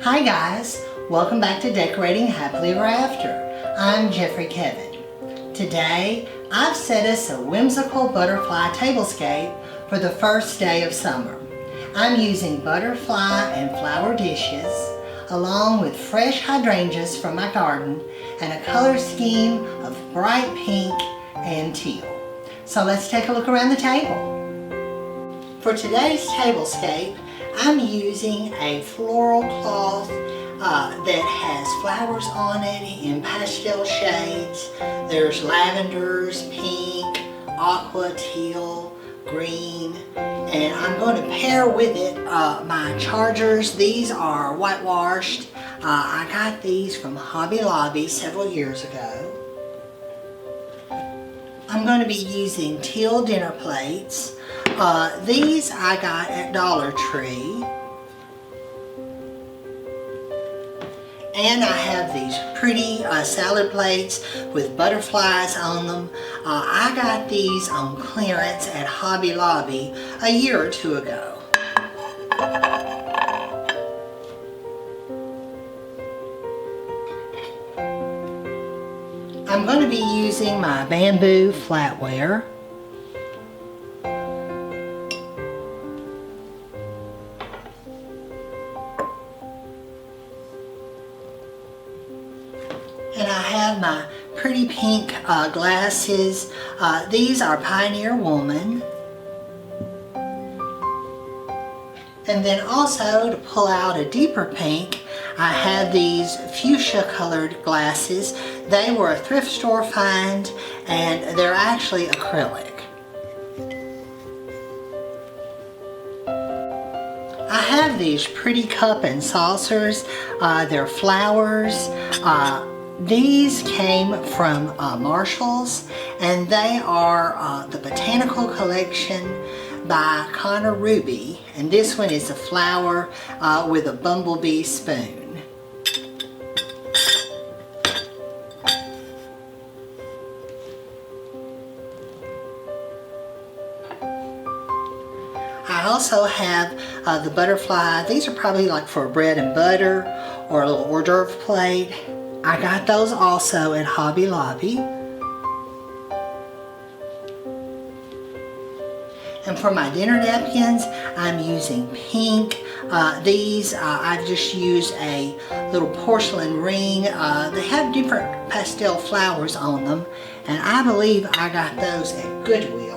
Hi guys, welcome back to Decorating Happily Ever After. I'm Jeffrey Kevin. Today, I've set us a whimsical butterfly tablescape for the first day of summer. I'm using butterfly and flower dishes, along with fresh hydrangeas from my garden, and a color scheme of bright pink and teal. So let's take a look around the table. For today's tablescape, I'm using a floral cloth that has flowers on it in pastel shades. There's lavenders, pink, aqua, teal, green, and I'm going to pair with it my chargers. These are whitewashed. I got these from Hobby Lobby several years ago. I'm going to be using teal dinner plates. These I got at Dollar Tree. And I have these pretty salad plates with butterflies on them. I got these on clearance at Hobby Lobby a year or two ago. I'm going to be using my bamboo flatware. And I have my pretty pink glasses. These are Pioneer Woman. And then also, to pull out a deeper pink, I have these fuchsia colored glasses. They were a thrift store find, and they're actually acrylic. I have these pretty cup and saucers. They're flowers. These came from Marshall's, and they are the Botanical Collection by Connor Ruby, and this one is a flower with a bumblebee spoon. I also have the butterfly. These are probably like for bread and butter or a little hors d'oeuvre plate. I got those also at Hobby Lobby. And for my dinner napkins, I'm using pink. These, I've just used a little porcelain ring. They have different pastel flowers on them, and I believe I got those at Goodwill.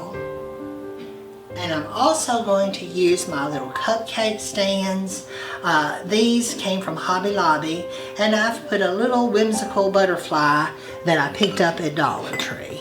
And I'm also going to use my little cupcake stands. These came from Hobby Lobby, and I've put a little whimsical butterfly that I picked up at Dollar Tree.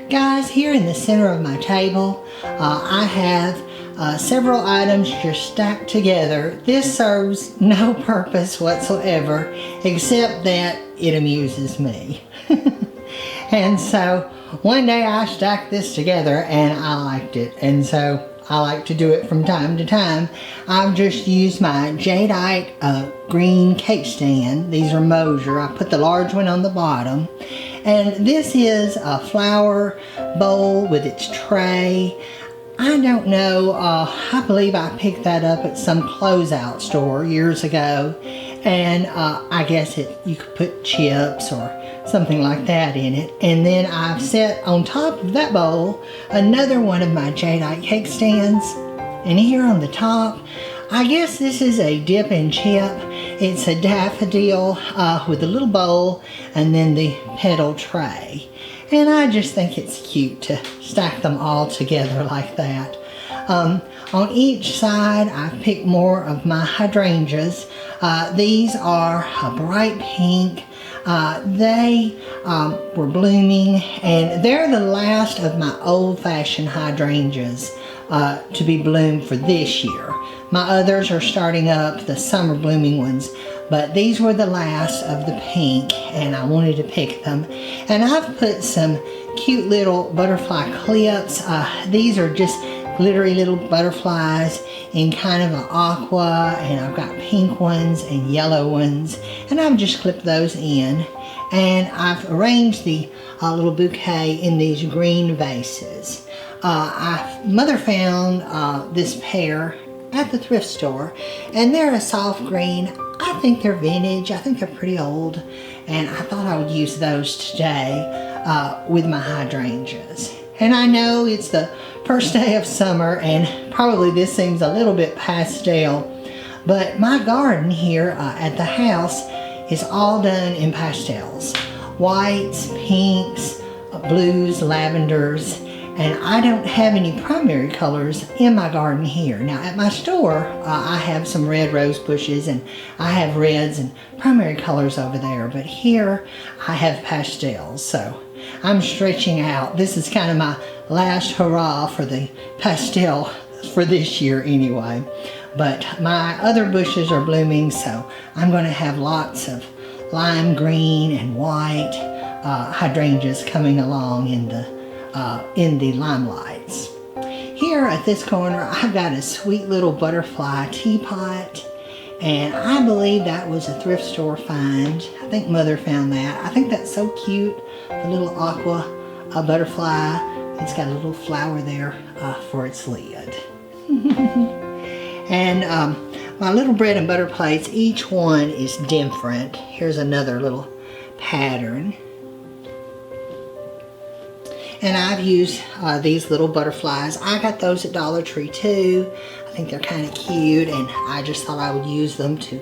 Guys, here in the center of my table, I have several items just stacked together. This serves no purpose whatsoever, except that it amuses me. And so, one day I stacked this together and I liked it, and so I like to do it from time to time. I've just used my jadeite green cake stand. These are Mosier. I put the large one on the bottom. And this is a flower bowl with its tray. I don't know, I believe I picked that up at some closeout store years ago. And I guess you could put chips or something like that in it. And then I've set on top of that bowl another one of my jadeite cake stands. And here on the top, I guess this is a dip and chip. It's a daffodil with a little bowl and then the petal tray. And I just think it's cute to stack them all together like that. On each side, I've picked more of my hydrangeas. These are a bright pink. They were blooming, and they're the last of my old-fashioned hydrangeas to be bloomed for this year. My others are starting up, the summer blooming ones, but these were the last of the pink, and I wanted to pick them. And I've put some cute little butterfly clips. These are just glittery little butterflies in kind of an aqua, and I've got pink ones and yellow ones, and I've just clipped those in. And I've arranged the little bouquet in these green vases. Mother found this pair at the thrift store, and they're a soft green. I think they're vintage. I think they're pretty old, and I thought I would use those today with my hydrangeas. And I know it's the first day of summer, and probably this seems a little bit pastel, but my garden here at the house is all done in pastels. Whites, pinks, blues, lavenders, and I don't have any primary colors in my garden here. Now at my store, I have some red rose bushes, and I have reds and primary colors over there, but here I have pastels, so I'm stretching out. This is kind of my last hurrah for the pastel for this year anyway. But my other bushes are blooming, so I'm going to have lots of lime green and white hydrangeas coming along in the limelights. Here at this corner, I've got a sweet little butterfly teapot, and I believe that was a thrift store find. I think Mother found that. I think that's so cute, the little aqua butterfly. It's got a little flower there for its lid. And my little bread and butter plates, each one is different. Here's another little pattern. And I've used these little butterflies. I got those at Dollar Tree too. I think they're kind of cute, and I just thought I would use them to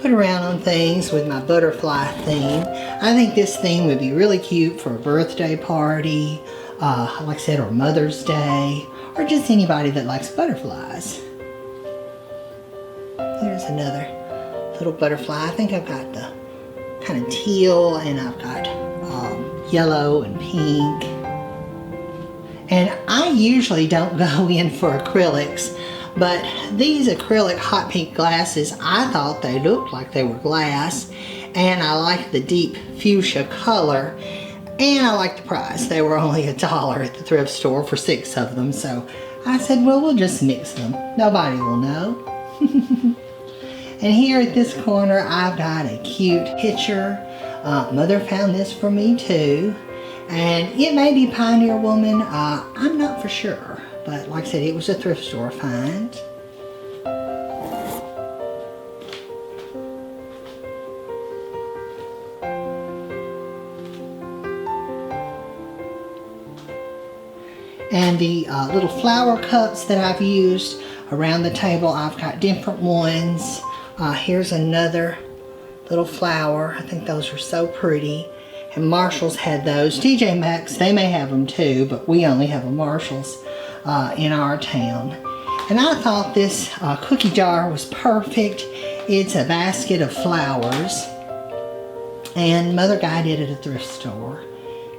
put around on things with my butterfly theme. I think this theme would be really cute for a birthday party, like I said, or Mother's Day, or just anybody that likes butterflies. Here's another little butterfly. I think I've got the kind of teal, and I've got yellow and pink. And I usually don't go in for acrylics, but these acrylic hot pink glasses, I thought they looked like they were glass, and I like the deep fuchsia color, and I like the price. They were only $1 at the thrift store for 6 of them, so I said, well, we'll just mix them. Nobody will know. And here at this corner, I've got a cute picture. Mother found this for me too. And it may be Pioneer Woman, I'm not for sure. But like I said, it was a thrift store find. And the little flower cups that I've used around the table, I've got different ones. Here's another little flower. I think those are so pretty. And Marshall's had those. TJ Maxx, they may have them too, but we only have a Marshall's in our town. And I thought this cookie jar was perfect. It's a basket of flowers. And Mother got it at a thrift store.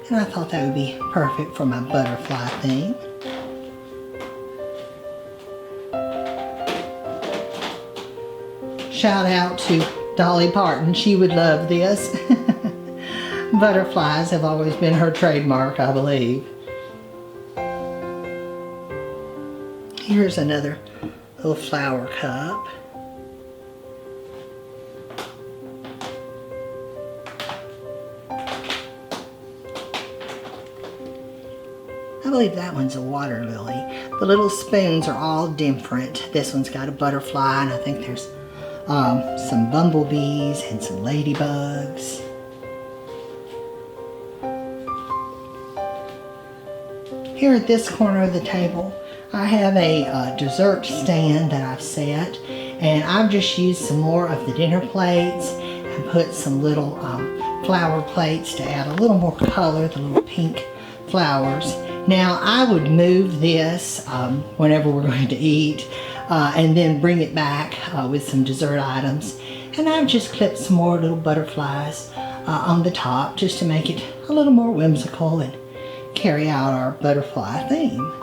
And I thought that would be perfect for my butterfly theme. Shout out to Dolly Parton. She would love this. Butterflies have always been her trademark, I believe. Here's another little flower cup. I believe that one's a water lily. The little spoons are all different. This one's got a butterfly, and I think there's some bumblebees and some ladybugs. Here at this corner of the table, I have a dessert stand that I've set, and I've just used some more of the dinner plates and put some little flower plates to add a little more color, the little pink flowers. Now I would move this whenever we're going to eat and then bring it back with some dessert items, and I've just clipped some more little butterflies on the top just to make it a little more whimsical and carry out our butterfly theme.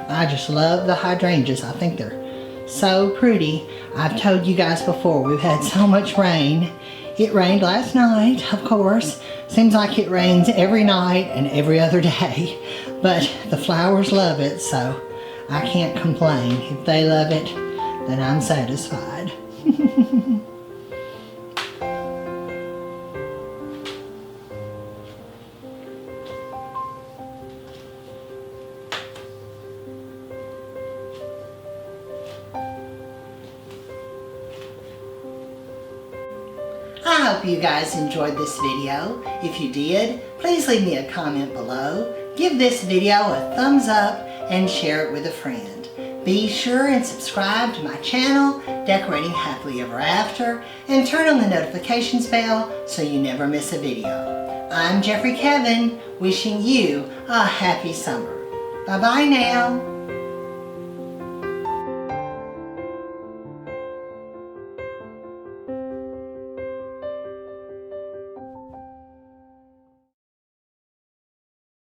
I just love the hydrangeas. I think they're so pretty. I've told you guys before, we've had so much rain It rained last night, of course. Seems like it rains every night and every other day. But the flowers love it, so I can't complain. If they love it, then I'm satisfied. I hope you guys enjoyed this video. If you did, please leave me a comment below. Give this video a thumbs up and share it with a friend. Be sure and subscribe to my channel, Decorating Happily Ever After, and turn on the notifications bell so you never miss a video. I'm Jeffrey Kevin, wishing you a happy summer. Bye-bye now.